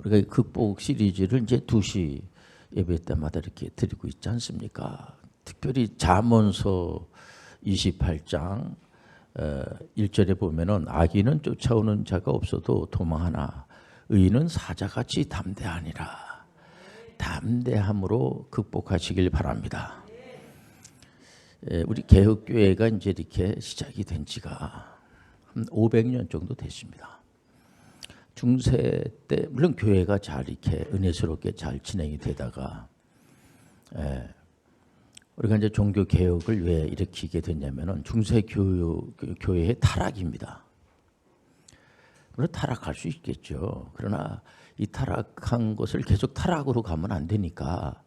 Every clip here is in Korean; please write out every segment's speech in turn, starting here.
우리가 극복 시리즈를 이제 2시 예배 때마다 이렇게 드리고 있지 않습니까? 특별히 잠언서 28장 1절에 보면은 악인은 쫓아오는 자가 없어도 도망하나 의인은 사자같이 담대하니라. 담대함으로 극복하시길 바랍니다. 우리 개혁교회가 이제 이렇게 시작이 된 지가 한 500년 정도 됐습니다. 중세 때 물론 교회가 잘 이렇게 은혜스럽게 잘 진행이 되다가 우리가 이제 종교 개혁을 왜 일으키게 됐냐면은 중세 교회의 타락입니다. 물론 타락할 수 있겠죠. 그러나 이 타락한 것을 계속 타락으로 가면 안 되니까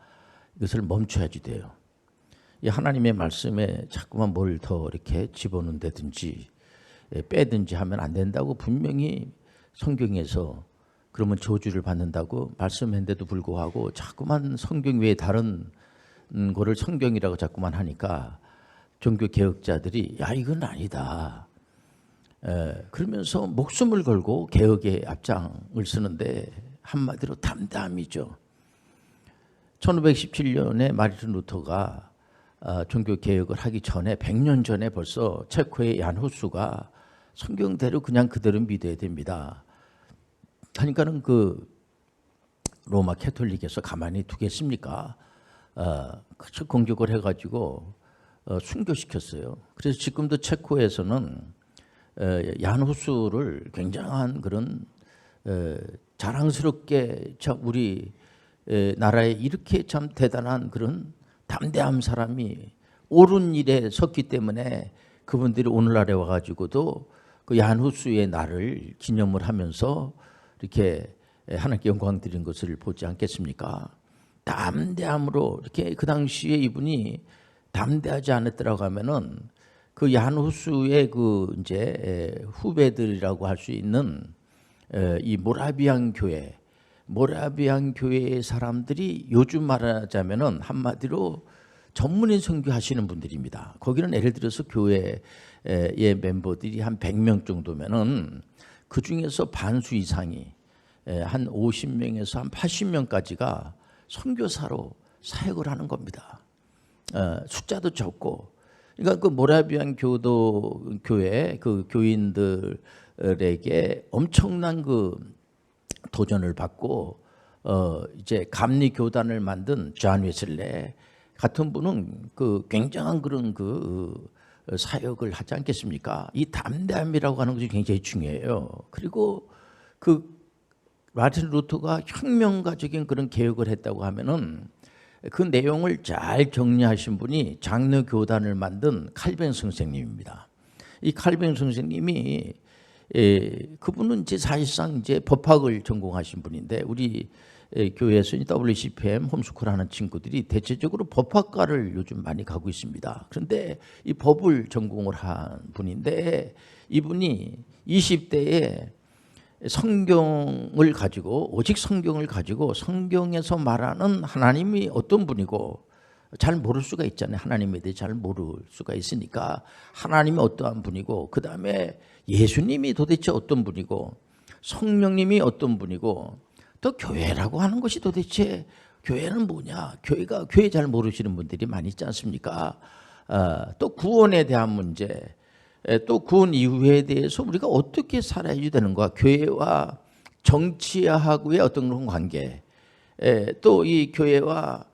이것을 멈춰야지 돼요. 이 하나님의 말씀에 자꾸만 뭘 더 이렇게 집어넣는다든지 빼든지 하면 안 된다고 분명히 성경에서 그러면 저주를 받는다고 말씀했는데도 불구하고 자꾸만 성경 외에 다른 거를 성경이라고 자꾸만 하니까 종교 개혁자들이 야 이건 아니다. 그러면서 목숨을 걸고 개혁의 앞장을 쓰는데 한마디로 담담이죠. 1517년에 마르틴 루터가 종교 개혁을 하기 전에 100년 전에 벌써 체코의 얀 후스가 성경대로 그냥 그대로 믿어야 됩니다. 하니까는 그 로마 캐톨릭에서 가만히 두겠습니까? 공격을 해가지고 순교시켰어요. 그래서 지금도 체코에서는 얀 후스를 굉장한 그런 자랑스럽게 우리 나라에 이렇게 참 대단한 그런 담대한 사람이 옳은 일에 섰기 때문에 그분들이 오늘날에 와가지고도 그 얀 후스의 날을 기념을 하면서 이렇게 하나님께 영광 드린 것을 보지 않겠습니까? 담대함으로 이렇게 그 당시에 이분이 담대하지 않았더라고 하면은 그 얀 후스의 그 이제 후배들이라고 할 수 있는 이 모라비안 교회의 사람들이 요즘 말하자면은 한마디로 전문인 선교하시는 분들입니다. 거기는 예를 들어서 교회의 멤버들이 한 100명 정도면은 그 중에서 반수 이상이 한 50명에서 한 80명까지가 선교사로 사역을 하는 겁니다. 숫자도 적고, 그러니까 그 모라비안 교회 그 교인들에게 엄청난 그 도전을 받고 이제 감리 교단을 만든 존 웨슬레 같은 분은 그 굉장한 그런 그 사역을 하지 않겠습니까? 이 담대함이라고 하는 것이 굉장히 중요해요. 그리고 그 마르틴 루터가 혁명가적인 그런 개혁을 했다고 하면은 그 내용을 잘 정리하신 분이 장로 교단을 만든 칼뱅 선생님입니다. 이 칼뱅 선생님이 그분은 이제 사실상 이제 법학을 전공하신 분인데 우리 교회에서 WCPM 홈스쿨 하는 친구들이 대체적으로 법학과를 요즘 많이 가고 있습니다. 그런데 이 법을 전공을 한 분인데 이분이 20대에 성경을 가지고 오직 성경을 가지고 성경에서 말하는 하나님이 어떤 분이고 잘 모를 수가 있잖아요. 하나님에 대해 잘 모를 수가 있으니까 하나님이 어떠한 분이고 그 다음에 예수님이 도대체 어떤 분이고 성령님이 어떤 분이고 또 교회라고 하는 것이 도대체 교회는 뭐냐, 교회 잘 모르시는 분들이 많이 있지 않습니까? 또 구원에 대한 문제, 또 구원 이후에 대해서 우리가 어떻게 살아야 되는가, 교회와 정치하고의 어떤 그런 관계, 또 이 교회와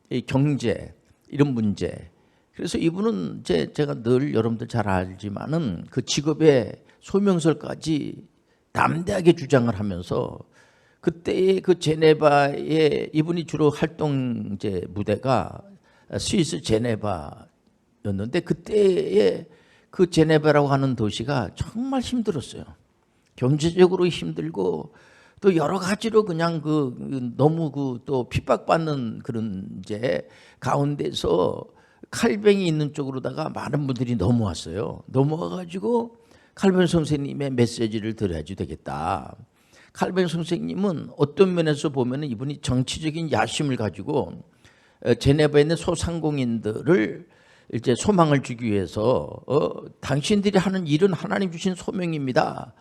이 경제 이런 문제. 그래서 이분은 제가 늘 여러분들 잘 알지만은 그 직업의 소명설까지 담대하게 주장을 하면서 그때의 그 제네바에 이분이 주로 활동 이제 무대가 스위스 제네바였는데 그때의 그 제네바라고 하는 도시가 정말 힘들었어요. 경제적으로 힘들고 또 여러 가지로 그냥 너무 또 핍박받는 그런 이제 가운데서 칼뱅이 있는 쪽으로다가 많은 분들이 넘어왔어요. 넘어와가지고 칼뱅 선생님의 메시지를 들어야지 되겠다. 칼뱅 선생님은 어떤 면에서 보면 이분이 정치적인 야심을 가지고 제네바에 있는 소상공인들을 이제 소망을 주기 위해서 당신들이 하는 일은 하나님 주신 소명입니다.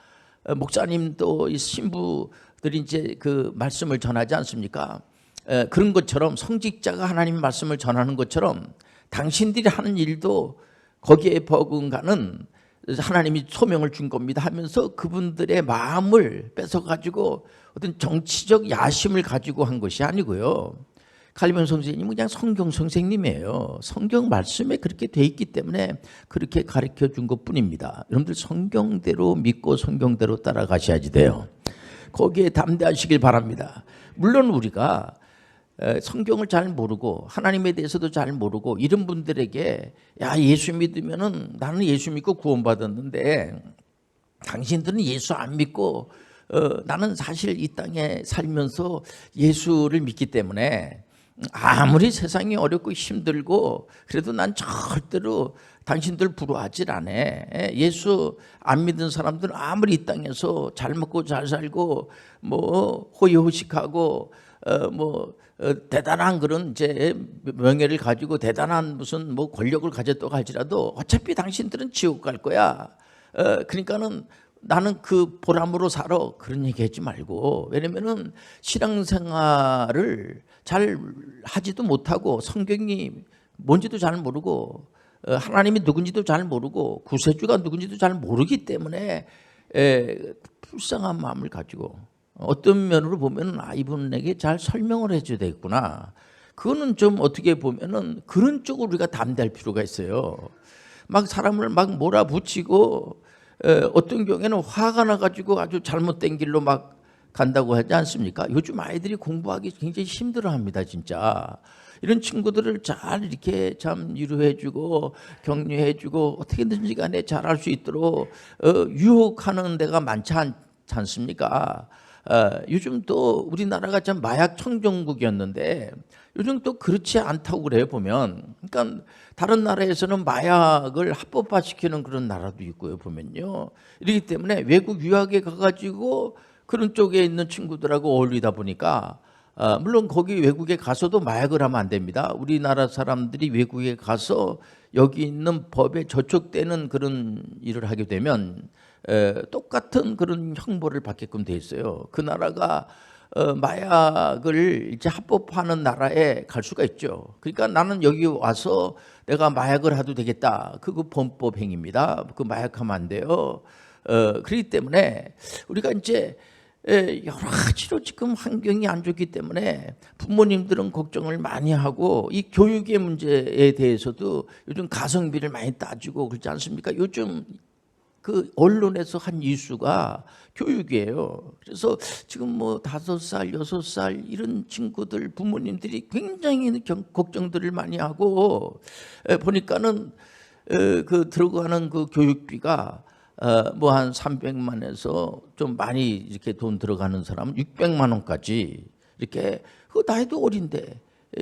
목사님 또 이 신부 사람들이 이제 그 말씀을 전하지 않습니까? 그런 것처럼 성직자가 하나님의 말씀을 전하는 것처럼 당신들이 하는 일도 거기에 버금가는 하나님이 소명을 준 겁니다 하면서 그분들의 마음을 뺏어가지고 어떤 정치적 야심을 가지고 한 것이 아니고요. 칼빈 선생님은 그냥 성경 선생님이에요. 성경 말씀에 그렇게 돼 있기 때문에 그렇게 가르쳐 준 것뿐입니다. 여러분들 성경대로 믿고 성경대로 따라가셔야지 돼요. 거기에 담대하시길 바랍니다. 물론 우리가 성경을 잘 모르고 하나님에 대해서도 잘 모르고 이런 분들에게 야 예수 믿으면은 나는 예수 믿고 구원받았는데 당신들은 예수 안 믿고 나는 사실 이 땅에 살면서 예수를 믿기 때문에 아무리 세상이 어렵고 힘들고 그래도 난 절대로 당신들 부러워하질 않아. 예수 안 믿는 사람들은 아무리 이 땅에서 잘 먹고 잘 살고 뭐 호의호식하고 대단한 그런 이제 명예를 가지고 대단한 무슨 뭐 권력을 가졌다고 할지라도 어차피 당신들은 지옥 갈 거야. 그러니까는 나는 그 보람으로 살아 그런 얘기하지 말고 왜냐면은 신앙생활을 잘 하지도 못하고 성경이 뭔지도 잘 모르고 하나님이 누군지도 잘 모르고 구세주가 누군지도 잘 모르기 때문에 불쌍한 마음을 가지고 어떤 면으로 보면 이분에게 잘 설명을 해줘야 되겠구나. 그거는 좀 어떻게 보면은 그런 쪽으로 우리가 담대할 필요가 있어요. 막 사람을 막 몰아붙이고 어떤 경우에는 화가 나가지고 아주 잘못된 길로 막 간다고 하지 않습니까? 요즘 아이들이 공부하기 굉장히 힘들어합니다, 진짜. 이런 친구들을 잘 이렇게 참 위로해주고 격려해주고 어떻게든지 간에 잘할 수 있도록 유혹하는 데가 많지 않습니까? 요즘 또 우리나라가 참 마약 청정국이었는데 요즘 또 그렇지 않다고 그래요 보면. 그러니까 다른 나라에서는 마약을 합법화시키는 그런 나라도 있고요 보면요. 이렇기 때문에 외국 유학에 가가지고 그런 쪽에 있는 친구들하고 어울리다 보니까 물론 거기 외국에 가서도 마약을 하면 안 됩니다. 우리나라 사람들이 외국에 가서 여기 있는 법에 저촉되는 그런 일을 하게 되면 똑같은 그런 형벌을 받게끔 돼 있어요. 그 나라가 마약을 이제 합법화하는 나라에 갈 수가 있죠. 그러니까 나는 여기 와서 내가 마약을 해도 되겠다. 그거 범법 행위입니다. 그 마약하면 안 돼요. 그렇기 때문에 우리가 이제 여러 가지로 지금 환경이 안 좋기 때문에 부모님들은 걱정을 많이 하고 이 교육의 문제에 대해서도 요즘 가성비를 많이 따지고 그렇지 않습니까? 요즘 그 언론에서 한 이슈가 교육이에요. 그래서 지금 뭐 5살, 6살 이런 친구들 부모님들이 굉장히 걱정들을 많이 하고 보니까는 그 들어가는 그 교육비가 뭐 한 300만에서 좀 많이 이렇게 돈 들어가는 사람은 600만 원까지 이렇게 그 나이도 어린데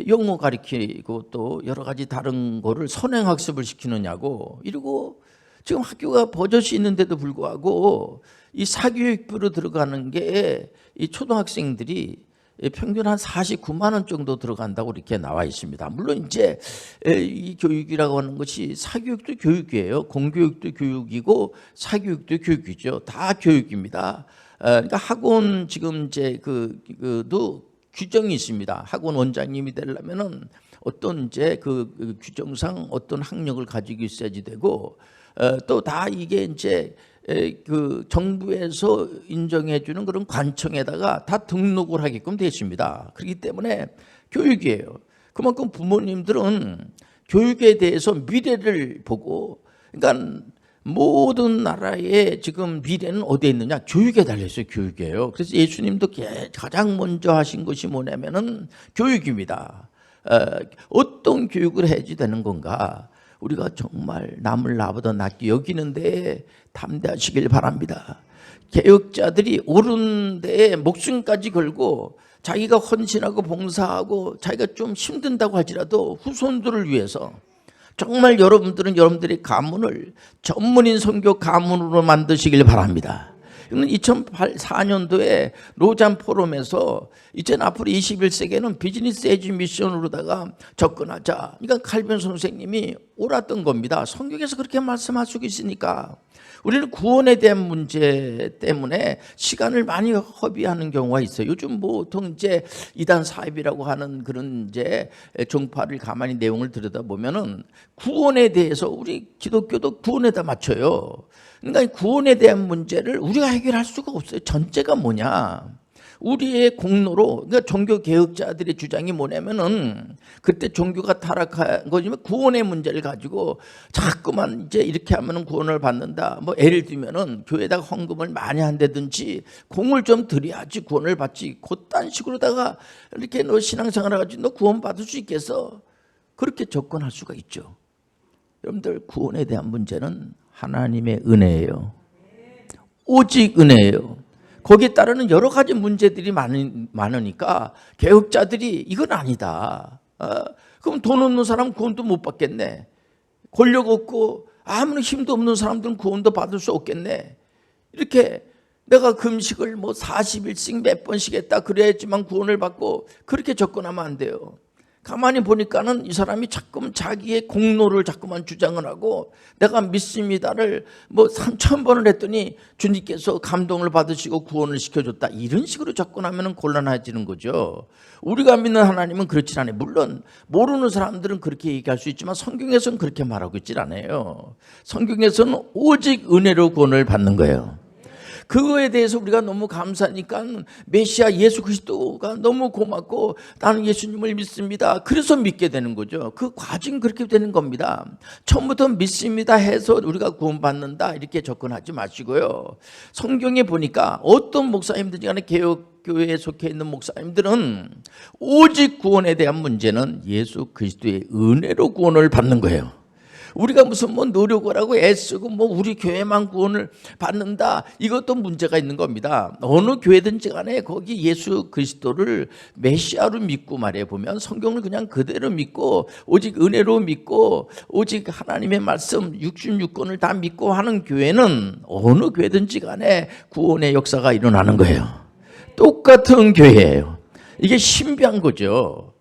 영어 가르치고 또 여러 가지 다른 거를 선행학습을 시키느냐고 이러고 지금 학교가 버젓이 있는데도 불구하고 이 사교육부로 들어가는 게 이 초등학생들이 평균 한 49만 원 정도 들어간다고 이렇게 나와 있습니다. 물론 이제 이 교육이라고 하는 것이 사교육도 교육이에요. 공교육도 교육이고 사교육도 교육이죠. 다 교육입니다. 그러니까 학원 지금 이제 그도 규정이 있습니다. 학원 원장님이 되려면은 어떤 이제 그 규정상 어떤 학력을 가지고 있어야지 되고 또 다 이게 이제 그 정부에서 인정해 주는 그런 관청에다가 다 등록을 하게끔 되어 있습니다. 그렇기 때문에 교육이에요. 그만큼 부모님들은 교육에 대해서 미래를 보고 그러니까 모든 나라의 지금 미래는 어디에 있느냐? 교육에 달려있어요. 교육이에요. 그래서 예수님도 가장 먼저 하신 것이 뭐냐면은 교육입니다. 어떤 교육을 해야지 되는 건가? 우리가 정말 남을 나보다 낫게 여기는데 담대하시길 바랍니다. 개혁자들이 옳은 데에 목숨까지 걸고 자기가 헌신하고 봉사하고 자기가 좀 힘든다고 할지라도 후손들을 위해서 정말 여러분들은 여러분들의 가문을 전문인 선교 가문으로 만드시길 바랍니다. 2004년도에 로잔 포럼에서 이제 앞으로 21세기에는 비즈니스 에지 미션으로다가 접근하자. 그러니까 칼빈 선생님이 옳았던 겁니다. 성경에서 그렇게 말씀하시고 있으니까 우리는 구원에 대한 문제 때문에 시간을 많이 허비하는 경우가 있어요. 요즘 보통 이제 이단 사입이라고 하는 그런 이제 종파를 가만히 내용을 들여다보면은 구원에 대해서 우리 기독교도 구원에다 맞춰요. 그러니까 구원에 대한 문제를 우리가 해결할 수가 없어요. 전제가 뭐냐? 우리의 공로로, 그러니까 종교 개혁자들의 주장이 뭐냐면은 그때 종교가 타락한 거지만 구원의 문제를 가지고 자꾸만 이제 이렇게 하면은 구원을 받는다. 뭐 예를 들면은 교회에다가 헌금을 많이 한다든지 공을 좀 들여야지 구원을 받지. 그딴 식으로다가 이렇게 너 신앙생활 해가지고 너 구원 받을 수 있겠어? 그렇게 접근할 수가 있죠. 여러분들 구원에 대한 문제는 하나님의 은혜예요. 오직 은혜예요. 거기에 따르는 여러 가지 문제들이 많으니까 개혁자들이 이건 아니다. 그럼 돈 없는 사람은 구원도 못 받겠네. 권력 없고 아무런 힘도 없는 사람들은 구원도 받을 수 없겠네. 이렇게 내가 금식을 뭐 40일씩 몇 번씩 했다 그래야지만 구원을 받고 그렇게 접근하면 안 돼요. 가만히 보니까는 이 사람이 자꾸만 자기의 공로를 자꾸만 주장을 하고 내가 믿습니다를 뭐 3,000번을 했더니 주님께서 감동을 받으시고 구원을 시켜줬다. 이런 식으로 접근하면 곤란해지는 거죠. 우리가 믿는 하나님은 그렇지 않아요. 물론 모르는 사람들은 그렇게 얘기할 수 있지만 성경에서는 그렇게 말하고 있질 않아요. 성경에서는 오직 은혜로 구원을 받는 거예요. 그거에 대해서 우리가 너무 감사하니까 메시아 예수 그리스도가 너무 고맙고 나는 예수님을 믿습니다. 그래서 믿게 되는 거죠. 그 과정이 그렇게 되는 겁니다. 처음부터 믿습니다 해서 우리가 구원받는다 이렇게 접근하지 마시고요. 성경에 보니까 어떤 목사님들이 간에 개혁교회에 속해 있는 목사님들은 오직 구원에 대한 문제는 예수 그리스도의 은혜로 구원을 받는 거예요. 우리가 무슨 뭐 노력을 하고 애쓰고 뭐 우리 교회만 구원을 받는다 이것도 문제가 있는 겁니다. 어느 교회든지 간에 거기 예수 그리스도를 메시아로 믿고 말해 보면 성경을 그냥 그대로 믿고 오직 은혜로 믿고 오직 하나님의 말씀 66권을 다 믿고 하는 교회는 어느 교회든지 간에 구원의 역사가 일어나는 거예요. 똑같은 교회예요. 이게 신비한 거죠.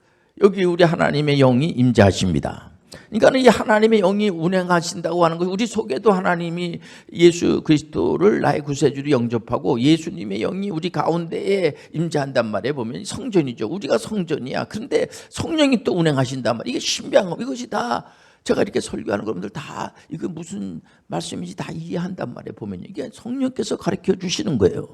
여기 우리 하나님의 영이 임재하십니다. 그러니까 이 하나님의 영이 운행하신다고 하는 것, 우리 속에도 하나님이 예수 그리스도를 나의 구세주로 영접하고 예수님의 영이 우리 가운데에 임재한단 말이에요. 보면 성전이죠. 우리가 성전이야. 그런데 성령이 또 운행하신단 말이에요. 이게 신비한 거. 이것이 다 제가 이렇게 설교하는 여러분들 다 이거 무슨 말씀인지 다 이해한단 말이에요. 보면 이게 성령께서 가르쳐 주시는 거예요.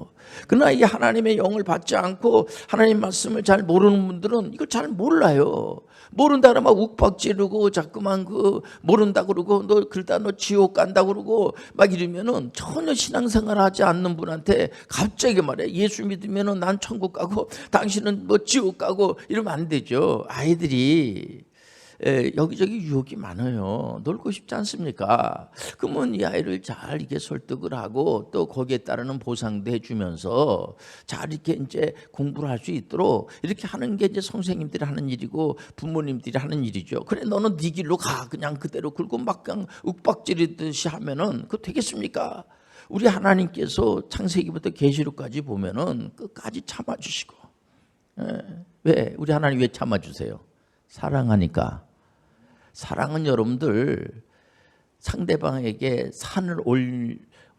그러나 이 하나님의 영을 받지 않고 하나님 말씀을 잘 모르는 분들은 이걸 잘 몰라요. 모른다 그러면 욱박지르고 자꾸만 그 모른다 그러고 너 그러다 너 지옥 간다 그러고 막 이러면은 전혀 신앙생활 하지 않는 분한테 갑자기 말해 예수 믿으면은 난 천국 가고 당신은 뭐 지옥 가고 이러면 안 되죠. 아이들이 여기저기 유혹이 많아요. 놀고 싶지 않습니까? 그러면 이 아이를 잘 이렇게 설득을 하고 또 거기에 따르는 보상도 해주면서 잘 이렇게 이제 공부를 할 수 있도록 이렇게 하는 게 이제 선생님들이 하는 일이고 부모님들이 하는 일이죠. 그래 너는 네 길로 가 그냥 그대로 굴고 막 그냥 윽박지르듯이 하면은 그거 되겠습니까? 우리 하나님께서 창세기부터 계시록까지 보면은 끝까지 참아주시고 왜 우리 하나님 왜 참아주세요? 사랑하니까. 사랑은 여러분들 상대방에게 산을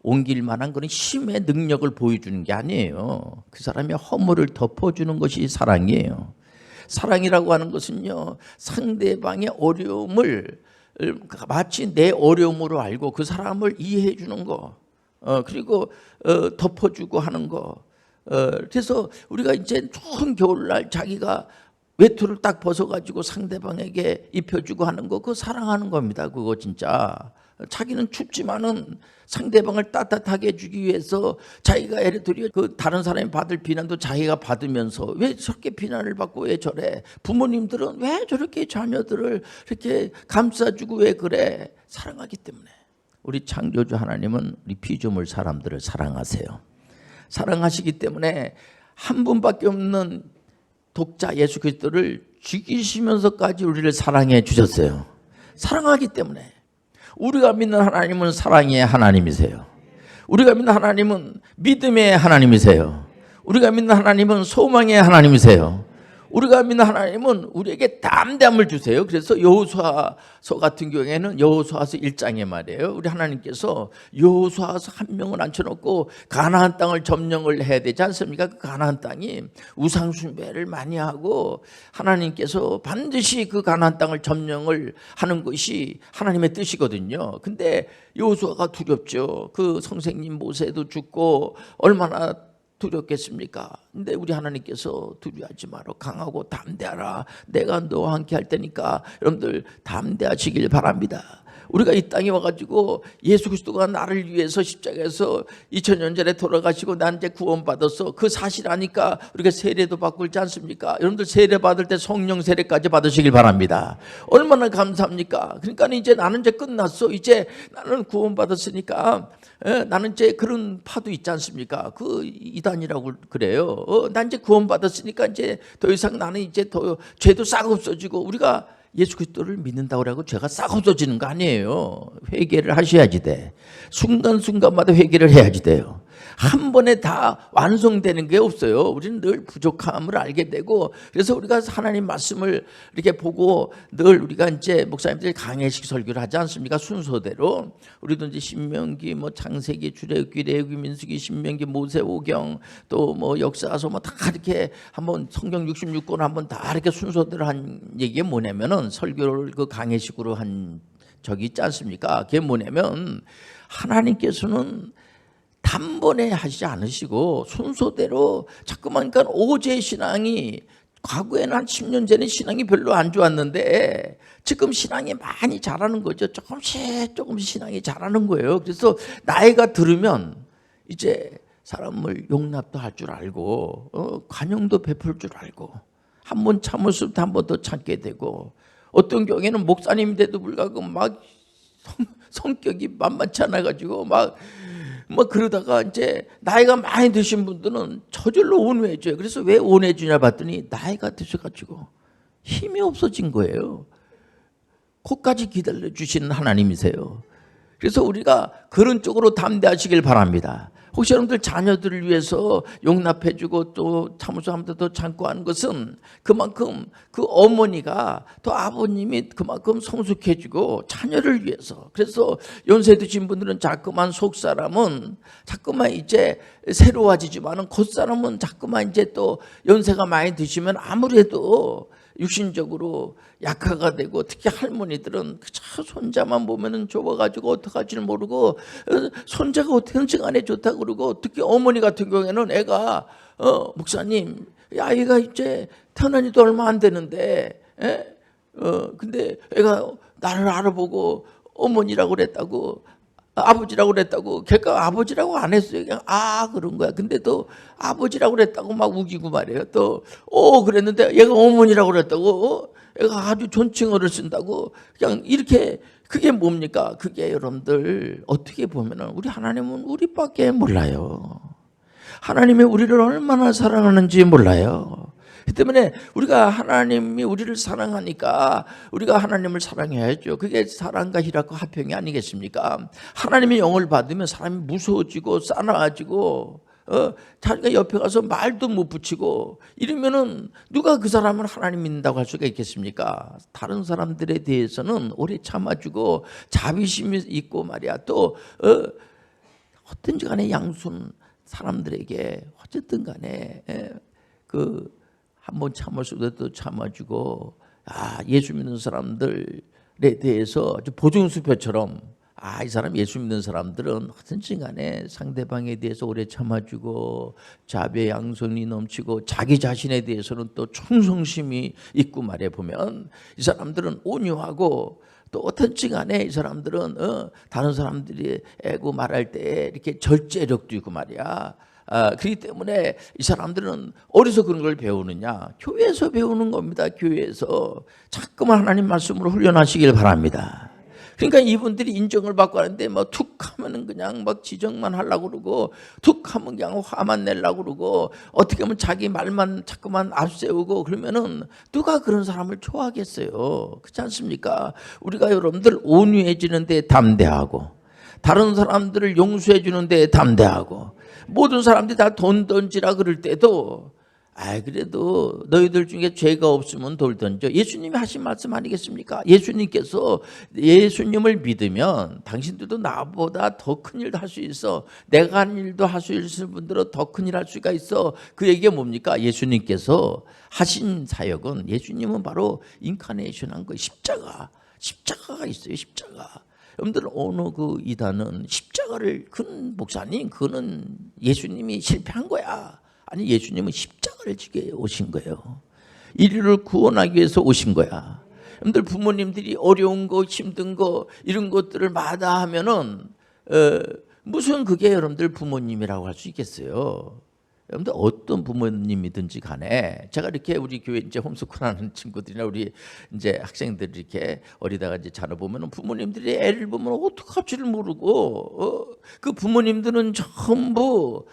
옮길 만한 그런 힘의 능력을 보여주는 게 아니에요. 그 사람의 허물을 덮어주는 것이 사랑이에요. 사랑이라고 하는 것은요, 상대방의 어려움을 마치 내 어려움으로 알고 그 사람을 이해해 주는 거, 그리고 덮어주고 하는 거. 그래서 우리가 이제 추운 겨울날 자기가 외투를 딱 벗어가지고 상대방에게 입혀주고 하는 거 그거 사랑하는 겁니다. 그거 진짜 자기는 춥지만은 상대방을 따뜻하게 해주기 위해서 자기가 예를 들어 그 다른 사람이 받을 비난도 자기가 받으면서 왜 저렇게 비난을 받고 왜 저래? 부모님들은 왜 저렇게 자녀들을 이렇게 감싸주고 왜 그래? 사랑하기 때문에. 우리 창조주 하나님은 우리 피조물 사람들을 사랑하세요. 사랑하시기 때문에 한 분밖에 없는 독자 예수 그리스도를 죽이시면서까지 우리를 사랑해 주셨어요. 사랑하기 때문에. 우리가 믿는 하나님은 사랑의 하나님이세요. 우리가 믿는 하나님은 믿음의 하나님이세요. 우리가 믿는 하나님은 소망의 하나님이세요. 우리가 믿는 하나님은 우리에게 담대함을 주세요. 그래서 여호수아서 같은 경우에는 여호수아서 1장에 말이에요. 우리 하나님께서 여호수아서 한 명을 앉혀놓고 가나안 땅을 점령을 해야 되지 않습니까? 그 가나안 땅이 우상 숭배를 많이 하고 하나님께서 반드시 그 가나안 땅을 점령을 하는 것이 하나님의 뜻이거든요. 근데 여호수아가 두렵죠. 그 선생님 모세도 죽고 얼마나 두렵겠습니까? 근데 우리 하나님께서 두려워하지 마라, 강하고 담대하라, 내가 너와 함께 할 테니까 여러분들 담대하시길 바랍니다. 우리가 이 땅에 와가지고 예수 그리스도가 나를 위해서 십자가에서 2000년 전에 돌아가시고 난 이제 구원받아서 그 사실 아니까 우리가 세례도 받고 있지 않습니까? 여러분들 세례 받을 때 성령 세례까지 받으시길 바랍니다. 얼마나 감사합니까? 그러니까 이제 나는 이제 끝났어. 이제 나는 구원받았으니까 나는 이제 그런 파도 있지 않습니까? 그 이단이라고 그래요. 난 이제 구원받았으니까 이제 더 이상 나는 이제 더 죄도 싹 없어지고, 우리가 예수 그리스도를 믿는다고 하고 죄가 싹 없어지는 거 아니에요. 회개를 하셔야지 돼. 순간순간마다 회개를 해야지 돼요. 한 번에 다 완성되는 게 없어요. 우리는 늘 부족함을 알게 되고, 그래서 우리가 하나님 말씀을 이렇게 보고 늘 우리가 이제 목사님들이 강해식 설교를 하지 않습니까? 순서대로 우리도 이제 신명기, 뭐 창세기, 출애굽기, 레위기, 민수기, 신명기, 모세오경, 또 뭐 역사서 뭐 다 이렇게 한번 성경 66권 한번 다 이렇게 순서대로 한 얘기가 뭐냐면은, 설교를 그 강해식으로 한 적이 있지 않습니까? 그게 뭐냐면 하나님께서는 단번에 하시지 않으시고 순서대로 자꾸만, 그러니까 오제 신앙이 과거에는 한 10년 전에 신앙이 별로 안 좋았는데 지금 신앙이 많이 자라는 거죠. 조금씩 신앙이 자라는 거예요. 그래서 나이가 들으면 이제 사람을 용납도 할 줄 알고 관용도 베풀 줄 알고, 한 번 참을수록 한 번 더 참게 되고, 어떤 경우에는 목사님인데도 불구하고 막 성격이 만만치 않아가지고 막 그러다가 이제 나이가 많이 드신 분들은 저절로 온유해져요. 그래서 왜 온유해지냐 봤더니 나이가 드셔가지고 힘이 없어진 거예요. 코까지 기다려 주시는 하나님이세요. 그래서 우리가 그런 쪽으로 담대하시길 바랍니다. 혹시 여러분들 자녀들을 위해서 용납해주고 또 참으서 하면서 더 참고 하는 것은 그만큼 그 어머니가 또 아버님이 그만큼 성숙해지고 자녀를 위해서. 그래서 연세 드신 분들은 자꾸만 속사람은 자꾸만 이제 새로워지지만은 겉사람은 자꾸만 이제 또 연세가 많이 드시면 아무래도 육신적으로 약화가 되고, 특히 할머니들은 그저 손자만 보면은 좁아가지고 어떡할지를 모르고 손자가 어떻게든지 간에 좋다고 그러고, 특히 어머니 같은 경우에는 애가 목사님 아이가 이제 태어난지도 얼마 안 되는데 근데 애가 나를 알아보고 어머니라고 그랬다고, 아버지라고 그랬다고. 걔가 아버지라고 안 했어요. 그냥 그런 거야. 근데 또 아버지라고 그랬다고 막 우기고 말이에요. 또 그랬는데 얘가 어머니라고 그랬다고. 얘가 아주 존칭어를 쓴다고. 그냥 이렇게. 그게 뭡니까? 그게 여러분들 어떻게 보면은 우리 하나님은 우리밖에 몰라요. 하나님이 우리를 얼마나 사랑하는지 몰라요. 그 때문에 우리가 하나님이 우리를 사랑하니까 우리가 하나님을 사랑해야죠. 그게 사랑과 희락과 화평이 아니겠습니까? 하나님의 영을 받으면 사람이 무서워지고 싸나워지고 자기가 옆에 가서 말도 못 붙이고 이러면은 누가 그 사람을 하나님 믿는다고 할 수가 있겠습니까? 다른 사람들에 대해서는 오래 참아주고 자비심이 있고 말이야. 또 어떤지 간에 양순 사람들에게 어쨌든 간에 한번 참을수록 또 참아주고, 예수 믿는 사람들에 대해서 보증수표처럼 이 사람 예수 믿는 사람들은 어떤지 간에 상대방에 대해서 오래 참아주고 자비 양손이 넘치고 자기 자신에 대해서는 또 충성심이 있고 말해 보면 이 사람들은 온유하고, 또 어떤지 간에 이 사람들은 다른 사람들이 애고 말할 때 이렇게 절제력도 있고 말이야. 그렇기 때문에 이 사람들은 어디서 그런 걸 배우느냐? 교회에서 배우는 겁니다. 교회에서 자꾸만 하나님 말씀으로 훈련하시길 바랍니다. 그러니까 이분들이 인정을 받고 하는데 툭 하면은 그냥 지적만 하려고 그러고, 툭 하면 그냥 화만 내려고 그러고, 어떻게 하면 자기 말만 자꾸만 앞세우고 그러면은 누가 그런 사람을 좋아하겠어요? 그렇지 않습니까? 우리가 여러분들 온유해지는 데 담대하고, 다른 사람들을 용서해 주는 데 담대하고, 모든 사람들이 다 돈 던지라 그럴 때도 그래도 너희들 중에 죄가 없으면 돌 던져. 예수님이 하신 말씀 아니겠습니까? 예수님께서 예수님을 믿으면 당신들도 나보다 더 큰 일도 할 수 있어. 내가 하는 일도 할 수 있을 분들은 더 큰 일 할 수가 있어. 그 얘기가 뭡니까? 예수님께서 하신 사역은, 예수님은 바로 인카네이션한 거, 십자가가 있어요. 십자가. 여러분들 어느 그 이단은 십자가를, 큰 목사님 그는 예수님이 실패한 거야. 아니, 예수님은 십자가를 지게 오신 거예요. 인류를 구원하기 위해서 오신 거야. 여러분들 부모님들이 어려운 거, 힘든 거, 이런 것들을 마다하면은 무슨 그게 여러분들 부모님이라고 할 수 있겠어요. 여러분들 어떤 부모님이든지 간에, 제가 이렇게 우리 교회 이제 홈스쿨하는 친구들이나 우리 이제 학생들이 이렇게 어리다가 이제 자녀 보면은 부모님들이 애를 보면 어떡할지를 모르고, 그 부모님들은 전부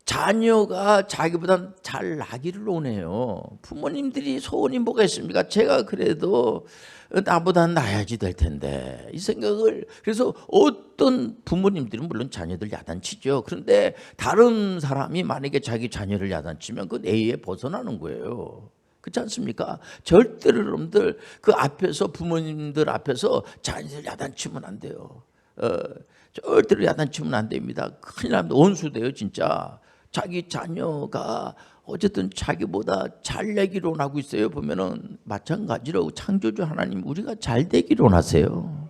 자녀가 자기보다 잘 나기를 원해요. 부모님들이 소원이 뭐가 있습니까? 제가 그래도 나보다 나야지 될 텐데, 이 생각을. 그래서 어떤 부모님들은 물론 자녀들 야단치죠. 그런데 다른 사람이 만약에 자기 자녀를 야단치면 그 A에 벗어나는 거예요. 그렇지 않습니까? 절대로 여러분들 그 앞에서, 부모님들 앞에서 자녀들 야단치면 안 돼요. 절대로 야단치면 안 됩니다. 큰일 납니다. 원수돼요 진짜. 자기 자녀가 어쨌든 자기보다 잘 되기를 원하고 있어요. 보면은 마찬가지로 창조주 하나님 우리가 잘 되기를 원하세요.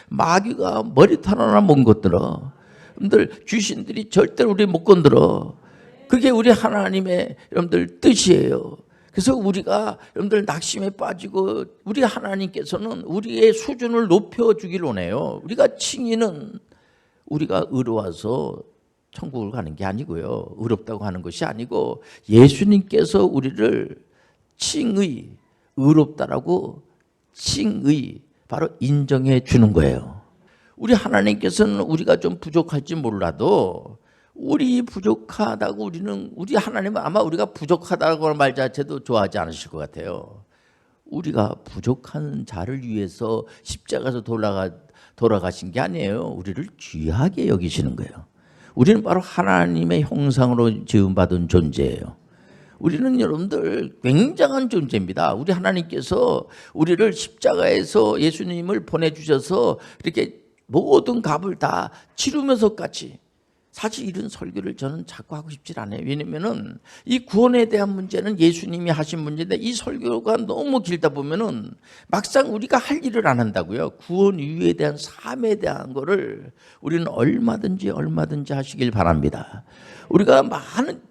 마귀가 머리털 하나 못 건드려. 여러분들 귀신들이 절대로 우리 못 건드려. 그게 우리 하나님의 여러분들 뜻이에요. 그래서 우리가 여러분들 낙심에 빠지고, 우리 하나님께서는 우리의 수준을 높여주기를 원해요. 우리가 칭의는 우리가 의로워서 천국을 가는 게 아니고요, 의롭다고 하는 것이 아니고, 예수님께서 우리를 칭의, 의롭다라고 칭의 바로 인정해 주는 거예요. 우리 하나님께서는 우리가 좀 부족할지 몰라도, 우리 부족하다고 우리 하나님은 아마 우리가 부족하다고 하는 말 자체도 좋아하지 않으실 것 같아요. 우리가 부족한 자를 위해서 십자가에서 돌아가신 게 아니에요. 우리를 귀하게 여기시는 거예요. 우리는 바로 하나님의 형상으로 지음받은 존재예요. 우리는 여러분들 굉장한 존재입니다. 우리 하나님께서 우리를 십자가에서 예수님을 보내주셔서 이렇게 모든 값을 다 치르면서까지, 사실 이런 설교를 저는 자꾸 하고 싶지 않아요. 왜냐면은 이 구원에 대한 문제는 예수님이 하신 문제인데, 이 설교가 너무 길다 보면은 막상 우리가 할 일을 안 한다고요. 구원 이후에 대한 삶에 대한 거를 우리는 얼마든지 하시길 바랍니다. 우리가 많은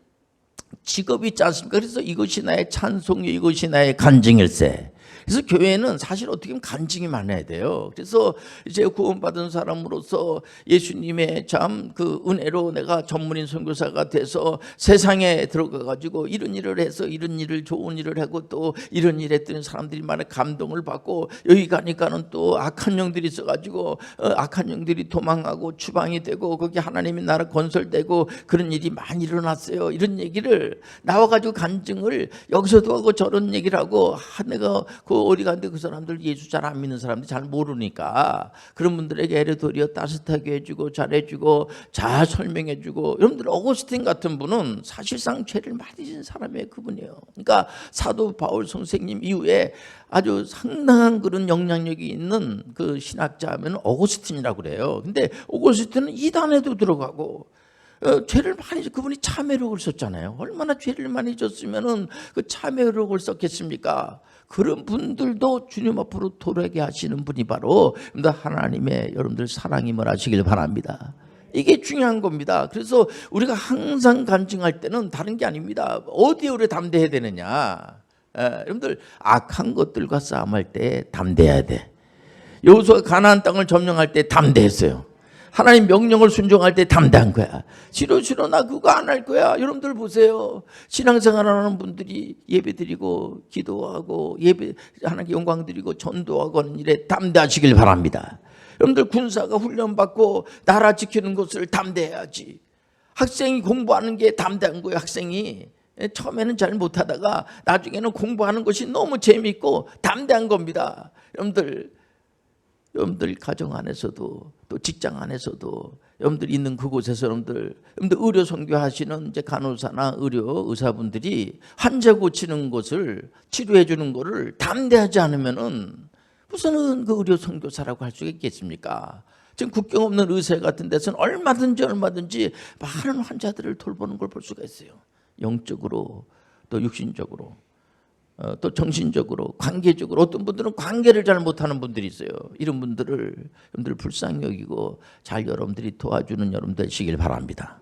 직업이 있지 않습니까? 그래서 이것이 나의 찬송이, 이것이 나의 간증일세. 그래서 교회는 사실 어떻게 보면 간증이 많아야 돼요. 그래서 이제 구원받은 사람으로서 예수님의 참 그 은혜로 내가 전문인 선교사가 돼서 세상에 들어가가지고 이런 일을 해서, 이런 일을, 좋은 일을 하고 또 이런 일 했더니 사람들이 많이 감동을 받고, 여기 가니까는 또 악한 영들이 있어가지고 악한 영들이 도망하고 추방이 되고 거기 하나님의 나라 건설되고 그런 일이 많이 일어났어요. 이런 얘기를 나와가지고 간증을 여기서도 하고 저런 얘기를 하고, 내가 그 어디 갔는데 그 사람들 예수 잘 안 믿는 사람들이 잘 모르니까 그런 분들에게 애를 도리어 따뜻하게 해주고 잘해주고 잘 설명해주고. 여러분들 어거스틴 같은 분은 사실상 죄를 많이 지은 사람이에요. 그분이에요. 그러니까 사도 바울 선생님 이후에 아주 상당한 그런 영향력이 있는 그 신학자 하면 어거스틴이라고 그래요. 근데 어거스틴은 이단에도 들어가고 죄를 많이, 그분이 참회록을 썼잖아요. 얼마나 죄를 많이 졌으면은 그 참회록을 썼겠습니까? 그런 분들도 주님 앞으로 돌아가게 하시는 분이 바로 하나님의 여러분들 사랑임을 아시길 바랍니다. 이게 중요한 겁니다. 그래서 우리가 항상 간증할 때는 다른 게 아닙니다. 어디에 우리 담대해야 되느냐? 여러분들 악한 것들과 싸움할 때 담대해야 돼. 여호수아가 가나안 땅을 점령할 때 담대했어요. 하나님 명령을 순종할 때 담대한 거야. 싫어 나 그거 안 할 거야. 여러분들 보세요. 신앙생활 하는 분들이 예배드리고 기도하고 하나님께 영광 드리고 전도하고 하는 일에 담대하시길 바랍니다. 여러분들 군사가 훈련받고 나라 지키는 것을 담대해야지. 학생이 공부하는 게 담대한 거예요. 학생이 처음에는 잘 못하다가 나중에는 공부하는 것이 너무 재미있고 담대한 겁니다. 여러분들 여러분들 가정 안에서도 또 직장 안에서도 여러분들 있는 그곳에서 여러분들 의료 선교하시는 이제 간호사나 의료 의사분들이 환자 고치는 것을 치료해 주는 것을 담대하지 않으면은 무슨 그 의료 선교사라고 할 수 있겠습니까? 지금 국경 없는 의사 같은 데서는 얼마든지 많은 환자들을 돌보는 걸 볼 수가 있어요. 영적으로 또 육신적으로 또 정신적으로 관계적으로 어떤 분들은 관계를 잘 못하는 분들이 있어요. 이런 분들을 여러분들 불쌍히 여기고 잘 여러분들이 도와주는 여러분 되시길 바랍니다.